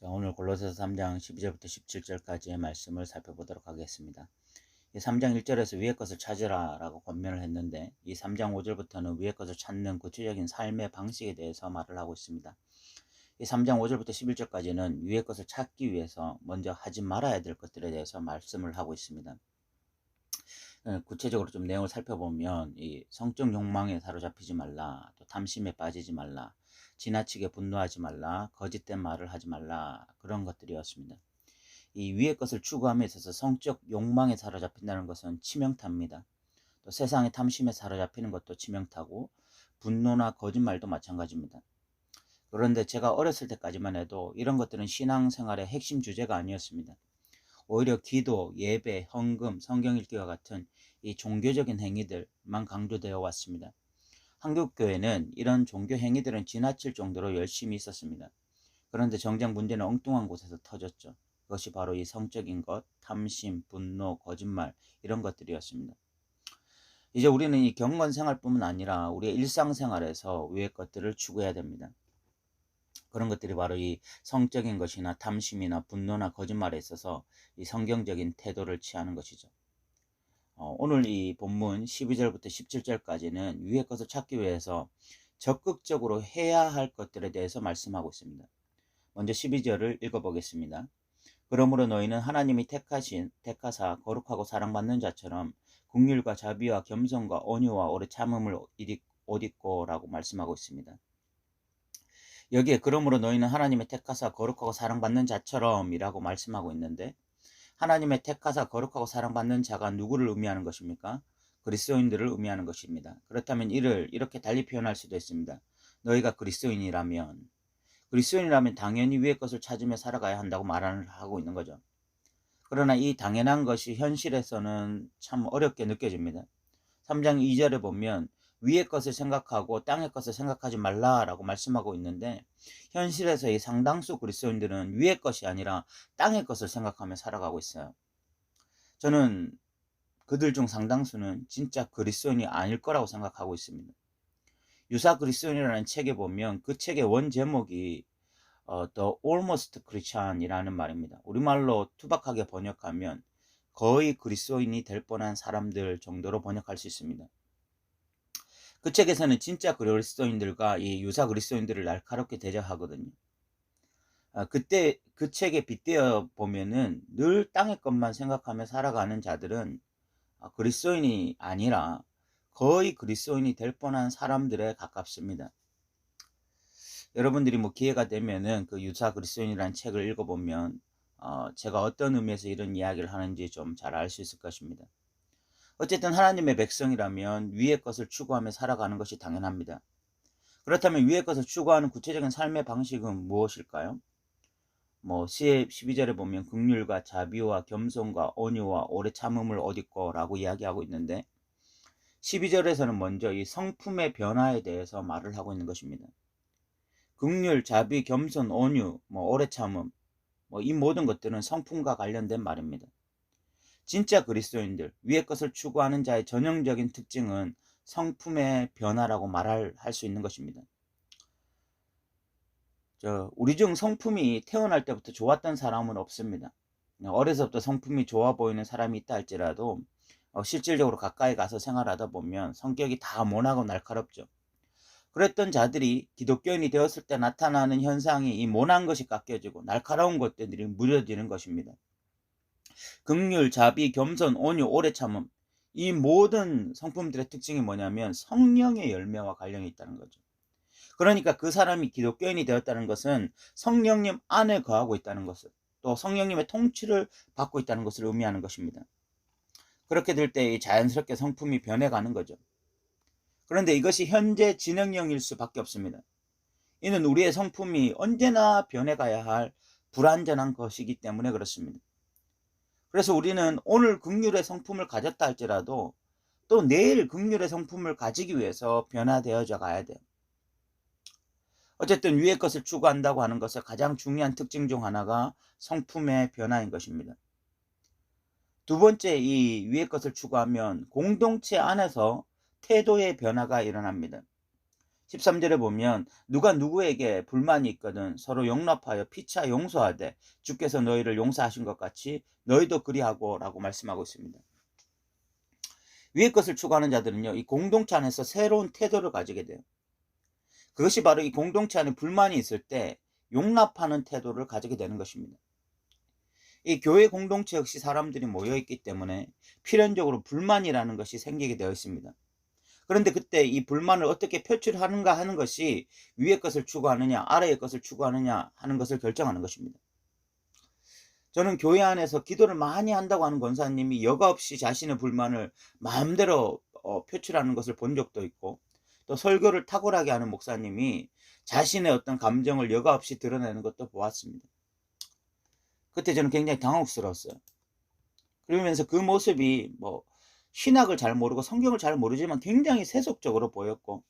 자, 오늘 골로새서 3장 12절부터 17절까지의 말씀을 살펴보도록 하겠습니다. 이 3장 1절에서 위의 것을 찾으라 라고 권면을 했는데, 이 3장 5절부터는 위의 것을 찾는 구체적인 삶의 방식에 대해서 말을 하고 있습니다. 이 3장 5절부터 11절까지는 위의 것을 찾기 위해서 먼저 하지 말아야 될 것들에 대해서 말씀을 하고 있습니다. 구체적으로 좀 내용을 살펴보면, 이 성적 욕망에 사로잡히지 말라, 또 탐심에 빠지지 말라, 지나치게 분노하지 말라, 거짓된 말을 하지 말라, 그런 것들이었습니다. 이 위의 것을 추구함에 있어서 성적 욕망에 사로잡힌다는 것은 치명타입니다. 또 세상의 탐심에 사로잡히는 것도 치명타고, 분노나 거짓말도 마찬가지입니다. 그런데 제가 어렸을 때까지만 해도 이런 것들은 신앙생활의 핵심 주제가 아니었습니다. 오히려 기도, 예배, 헌금, 성경 읽기와 같은 이 종교적인 행위들만 강조되어 왔습니다. 한국교회는 이런 종교 행위들은 지나칠 정도로 열심히 있었습니다. 그런데 정작 문제는 엉뚱한 곳에서 터졌죠. 그것이 바로 이 성적인 것, 탐심, 분노, 거짓말, 이런 것들이었습니다. 이제 우리는 이 경건 생활뿐만 아니라 우리의 일상생활에서 위의 것들을 추구해야 됩니다. 그런 것들이 바로 이 성적인 것이나 탐심이나 분노나 거짓말에 있어서 이 성경적인 태도를 취하는 것이죠. 오늘 이 본문 12절부터 17절까지는 위의 것을 찾기 위해서 적극적으로 해야 할 것들에 대해서 말씀하고 있습니다. 먼저 12절을 읽어보겠습니다. 그러므로 너희는 하나님이 택하사 거룩하고 사랑받는 자처럼 긍휼과 자비와 겸손과 온유와 오래 참음을 옷 입고 라고 말씀하고 있습니다. 여기에 그러므로 너희는 하나님의 택하사 거룩하고 사랑받는 자처럼 이라고 말씀하고 있는데, 하나님의 택하사 거룩하고 사랑받는 자가 누구를 의미하는 것입니까? 그리스도인들을 의미하는 것입니다. 그렇다면 이를 이렇게 달리 표현할 수도 있습니다. 너희가 그리스도인이라면 당연히 위의 것을 찾으며 살아가야 한다고 말을 하고 있는 거죠. 그러나 이 당연한 것이 현실에서는 참 어렵게 느껴집니다. 3장 2절에 보면 위의 것을 생각하고 땅의 것을 생각하지 말라라고 말씀하고 있는데, 현실에서의 상당수 그리스도인들은 위의 것이 아니라 땅의 것을 생각하며 살아가고 있어요. 저는 그들 중 상당수는 진짜 그리스도인이 아닐 거라고 생각하고 있습니다. 유사 그리스도인이라는 책에 보면 그 책의 원 제목이 The Almost Christian이라는 말입니다. 우리말로 투박하게 번역하면 거의 그리스도인이 될 뻔한 사람들 정도로 번역할 수 있습니다. 그 책에서는 진짜 그리스도인들과 이 유사 그리스도인들을 날카롭게 대적하거든요. 그때 그 책에 빗대어 보면은 늘 땅의 것만 생각하며 살아가는 자들은 그리스도인이 아니라 거의 그리스도인이 될 뻔한 사람들에 가깝습니다. 여러분들이 뭐 기회가 되면은 그 유사 그리스도인이라는 책을 읽어보면 제가 어떤 의미에서 이런 이야기를 하는지 좀 잘 알 수 있을 것입니다. 어쨌든 하나님의 백성이라면 위의 것을 추구하며 살아가는 것이 당연합니다. 그렇다면 위의 것을 추구하는 구체적인 삶의 방식은 무엇일까요? 12절에 보면 긍휼과 자비와 겸손과 온유와 오래 참음을 옷 입고 라고 이야기하고 있는데, 12절에서는 먼저 이 성품의 변화에 대해서 말을 하고 있는 것입니다. 긍휼, 자비, 겸손, 온유, 오래 참음, 이 모든 것들은 성품과 관련된 말입니다. 진짜 그리스도인들, 위의 것을 추구하는 자의 전형적인 특징은 성품의 변화라고 말할 수 있는 것입니다. 우리 중 성품이 태어날 때부터 좋았던 사람은 없습니다. 어려서부터 성품이 좋아 보이는 사람이 있다 할지라도 실질적으로 가까이 가서 생활하다 보면 성격이 다 모나고 날카롭죠. 그랬던 자들이 기독교인이 되었을 때 나타나는 현상이 이 모난 것이 깎여지고 날카로운 것들이 무뎌지는 것입니다. 긍휼, 자비, 겸손, 온유, 오래 참음, 이 모든 성품들의 특징이 뭐냐면 성령의 열매와 관련이 있다는 거죠. 그러니까 그 사람이 기독교인이 되었다는 것은 성령님 안에 거하고 있다는 것을, 또 성령님의 통치를 받고 있다는 것을 의미하는 것입니다. 그렇게 될 때 자연스럽게 성품이 변해가는 거죠. 그런데 이것이 현재 진행형일 수밖에 없습니다. 이는 우리의 성품이 언제나 변해가야 할 불완전한 것이기 때문에 그렇습니다. 그래서 우리는 오늘 긍휼의 성품을 가졌다 할지라도 또 내일 긍휼의 성품을 가지기 위해서 변화되어져 가야 돼요. 어쨌든 위의 것을 추구한다고 하는 것의 가장 중요한 특징 중 하나가 성품의 변화인 것입니다. 두 번째, 이 위의 것을 추구하면 공동체 안에서 태도의 변화가 일어납니다. 13절에 보면 누가 누구에게 불만이 있거든 서로 용납하여 피차 용서하되 주께서 너희를 용서하신 것 같이 너희도 그리하고 라고 말씀하고 있습니다. 위의 것을 추구하는 자들은요, 이 공동체 안에서 새로운 태도를 가지게 돼요. 그것이 바로 이 공동체 안에 불만이 있을 때 용납하는 태도를 가지게 되는 것입니다. 이 교회 공동체 역시 사람들이 모여있기 때문에 필연적으로 불만이라는 것이 생기게 되어 있습니다. 그런데 그때 이 불만을 어떻게 표출하는가 하는 것이 위의 것을 추구하느냐 아래의 것을 추구하느냐 하는 것을 결정하는 것입니다. 저는 교회 안에서 기도를 많이 한다고 하는 권사님이 여과 없이 자신의 불만을 마음대로 표출하는 것을 본 적도 있고, 또 설교를 탁월하게 하는 목사님이 자신의 어떤 감정을 여과 없이 드러내는 것도 보았습니다. 그때 저는 굉장히 당혹스러웠어요. 그러면서 그 모습이 신학을 잘 모르고 성경을 잘 모르지만 굉장히 세속적으로 보였고,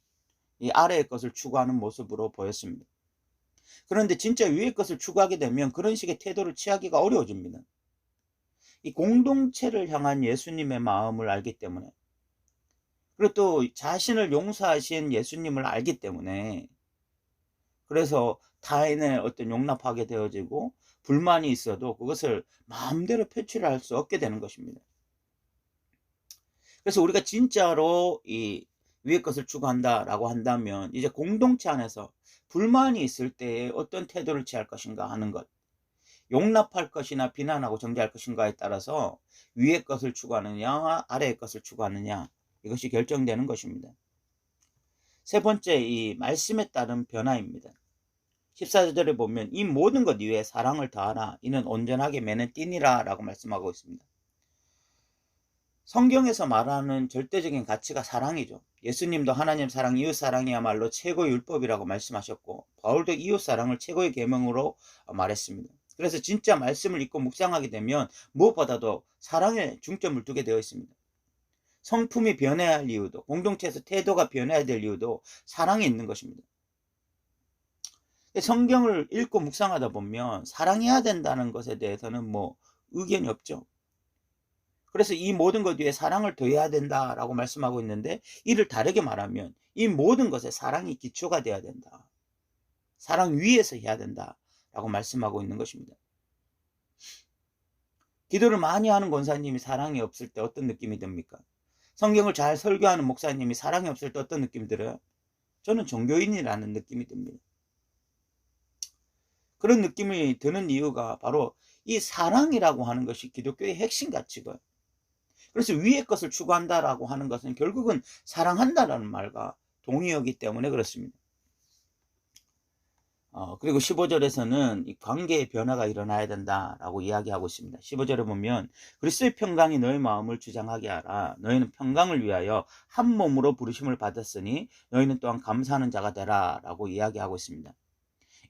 이 아래의 것을 추구하는 모습으로 보였습니다. 그런데 진짜 위의 것을 추구하게 되면 그런 식의 태도를 취하기가 어려워집니다. 이 공동체를 향한 예수님의 마음을 알기 때문에, 그리고 또 자신을 용서하신 예수님을 알기 때문에, 그래서 타인을 어떤 용납하게 되어지고 불만이 있어도 그것을 마음대로 표출할 수 없게 되는 것입니다. 그래서 우리가 진짜로 이 위의 것을 추구한다라고 한다면 이제 공동체 안에서 불만이 있을 때에 어떤 태도를 취할 것인가 하는 것, 용납할 것이나 비난하고 정죄할 것인가에 따라서 위의 것을 추구하느냐 아래의 것을 추구하느냐, 이것이 결정되는 것입니다. 세 번째, 이 말씀에 따른 변화입니다. 14절에 보면 이 모든 것 위에 사랑을 더하라 이는 온전하게 매는 띠니라 라고 말씀하고 있습니다. 성경에서 말하는 절대적인 가치가 사랑이죠. 예수님도 하나님 사랑, 이웃 사랑이야말로 최고의 율법이라고 말씀하셨고, 바울도 이웃 사랑을 최고의 계명으로 말했습니다. 그래서 진짜 말씀을 읽고 묵상하게 되면 무엇보다도 사랑에 중점을 두게 되어 있습니다. 성품이 변해야 할 이유도, 공동체에서 태도가 변해야 될 이유도 사랑에 있는 것입니다. 성경을 읽고 묵상하다 보면 사랑해야 된다는 것에 대해서는 의견이 없죠. 그래서 이 모든 것 위에 사랑을 더해야 된다라고 말씀하고 있는데, 이를 다르게 말하면 이 모든 것에 사랑이 기초가 되어야 된다. 사랑 위에서 해야 된다라고 말씀하고 있는 것입니다. 기도를 많이 하는 권사님이 사랑이 없을 때 어떤 느낌이 듭니까? 성경을 잘 설교하는 목사님이 사랑이 없을 때 어떤 느낌이 들어요? 저는 종교인이라는 느낌이 듭니다. 그런 느낌이 드는 이유가 바로 이 사랑이라고 하는 것이 기독교의 핵심 가치고요. 그래서 위의 것을 추구한다라고 하는 것은 결국은 사랑한다라는 말과 동의어기 때문에 그렇습니다. 그리고 15절에서는 이 관계의 변화가 일어나야 된다라고 이야기하고 있습니다. 15절에 보면 그리스도의 평강이 너희 마음을 주장하게 하라. 너희는 평강을 위하여 한 몸으로 부르심을 받았으니 너희는 또한 감사하는 자가 되라 라고 이야기하고 있습니다.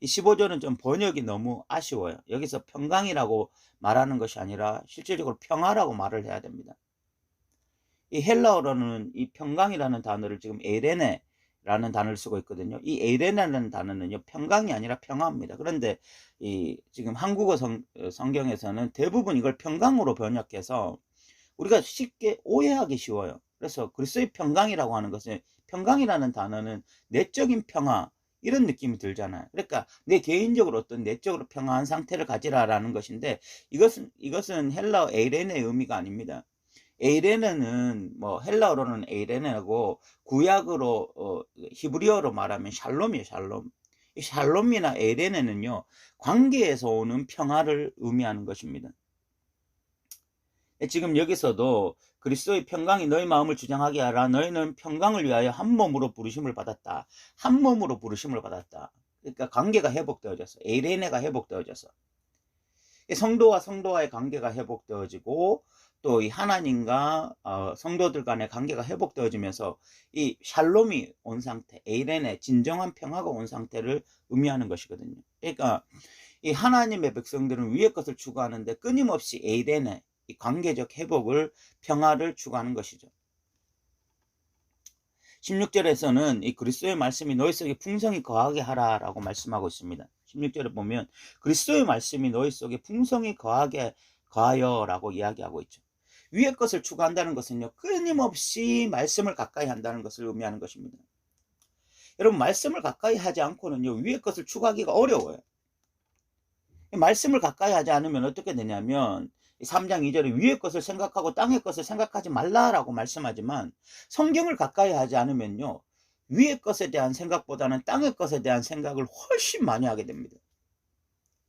이 15절은 좀 번역이 너무 아쉬워요. 여기서 평강이라고 말하는 것이 아니라 실질적으로 평화라고 말을 해야 됩니다. 이 헬라어로는 이 평강이라는 단어를 지금 에이레네라는 단어를 쓰고 있거든요. 이 에이레네라는 단어는요, 평강이 아니라 평화입니다. 그런데 지금 한국어 성경에서는 대부분 이걸 평강으로 번역해서 우리가 쉽게 오해하기 쉬워요. 그래서 그리스도의 평강이라고 하는 것은, 평강이라는 단어는 내적인 평화, 이런 느낌이 들잖아요. 그러니까 내 개인적으로 어떤 내적으로 평화한 상태를 가지라라는 것인데, 이것은 헬라어 에이레네의 의미가 아닙니다. 에이레네는 헬라어로는 에이레네고 구약으로 히브리어로 말하면 샬롬이에요. 샬롬. 이 샬롬이나 에이레네는요, 관계에서 오는 평화를 의미하는 것입니다. 지금 여기서도 그리스도의 평강이 너희 마음을 주장하게 하라. 너희는 평강을 위하여 한 몸으로 부르심을 받았다. 한 몸으로 부르심을 받았다. 그러니까 관계가 회복되어졌어. 에이레네가 회복되어졌어. 성도와 성도와의 관계가 회복되어지고, 또 이 하나님과 성도들 간의 관계가 회복되어지면서 이 샬롬이 온 상태, 에이레네, 진정한 평화가 온 상태를 의미하는 것이거든요. 그러니까 이 하나님의 백성들은 위의 것을 추구하는데 끊임없이 에이레네, 이 관계적 회복을, 평화를 추구하는 것이죠. 16절에서는 이 그리스도의 말씀이 너희 속에 풍성히 거하게 하라라고 말씀하고 있습니다. 16절에 보면 그리스도의 말씀이 너희 속에 풍성히 거하여라고 이야기하고 있죠. 위의 것을 추구한다는 것은요, 끊임없이 말씀을 가까이 한다는 것을 의미하는 것입니다. 여러분 말씀을 가까이 하지 않고는요 위의 것을 추구하기가 어려워요. 말씀을 가까이 하지 않으면 어떻게 되냐면 3장 2절에 위의 것을 생각하고 땅의 것을 생각하지 말라라고 말씀하지만 성경을 가까이 하지 않으면요 위의 것에 대한 생각보다는 땅의 것에 대한 생각을 훨씬 많이 하게 됩니다.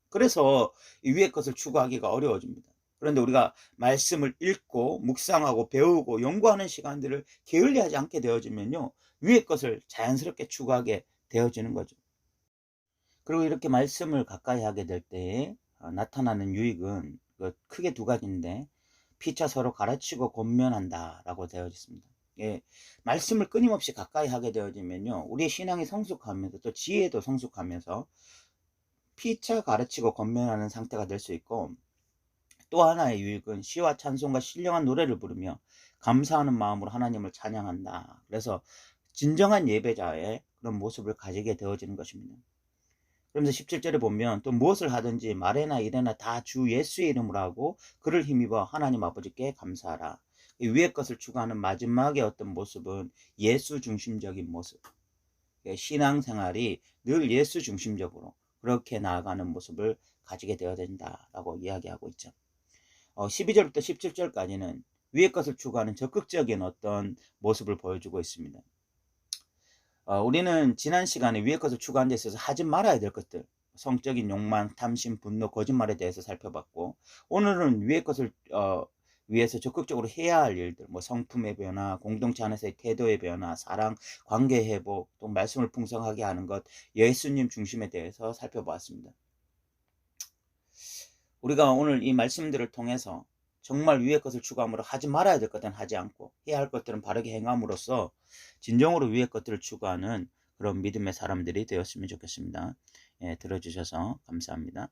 그래서 이 위의 것을 추구하기가 어려워집니다. 그런데 우리가 말씀을 읽고 묵상하고 배우고 연구하는 시간들을 게을리하지 않게 되어지면요 위의 것을 자연스럽게 추구하게 되어지는 거죠. 그리고 이렇게 말씀을 가까이 하게 될 때에 나타나는 유익은 크게 두 가지인데 피차 서로 가르치고 권면한다 라고 되어 있습니다. 예, 말씀을 끊임없이 가까이 하게 되어지면요 우리의 신앙이 성숙하면서 또 지혜도 성숙하면서 피차 가르치고 권면하는 상태가 될 수 있고, 또 하나의 유익은 시와 찬송과 신령한 노래를 부르며 감사하는 마음으로 하나님을 찬양한다. 그래서 진정한 예배자의 그런 모습을 가지게 되어지는 것입니다. 그러면서 17절에 보면 또 무엇을 하든지 말에나 일에나 다 주 예수의 이름으로 하고 그를 힘입어 하나님 아버지께 감사하라. 이 위의 것을 추구하는 마지막의 어떤 모습은 예수 중심적인 모습. 신앙생활이 늘 예수 중심적으로 그렇게 나아가는 모습을 가지게 되어야 된다라고 이야기하고 있죠. 12절부터 17절까지는 위의 것을 추구하는 적극적인 어떤 모습을 보여주고 있습니다. 우리는 지난 시간에 위의 것을 추구하는 데 있어서 하지 말아야 될 것들, 성적인 욕망, 탐심, 분노, 거짓말에 대해서 살펴봤고, 오늘은 위의 것을 위해서 적극적으로 해야 할 일들, 뭐 성품의 변화, 공동체 안에서의 태도의 변화, 사랑, 관계 회복, 또 말씀을 풍성하게 하는 것, 예수님 중심에 대해서 살펴보았습니다. 우리가 오늘 이 말씀들을 통해서 정말 위의 것을 추구함으로 하지 말아야 될 것은 하지 않고 해야 할 것들은 바르게 행함으로써 진정으로 위의 것들을 추구하는 그런 믿음의 사람들이 되었으면 좋겠습니다. 예, 들어주셔서 감사합니다.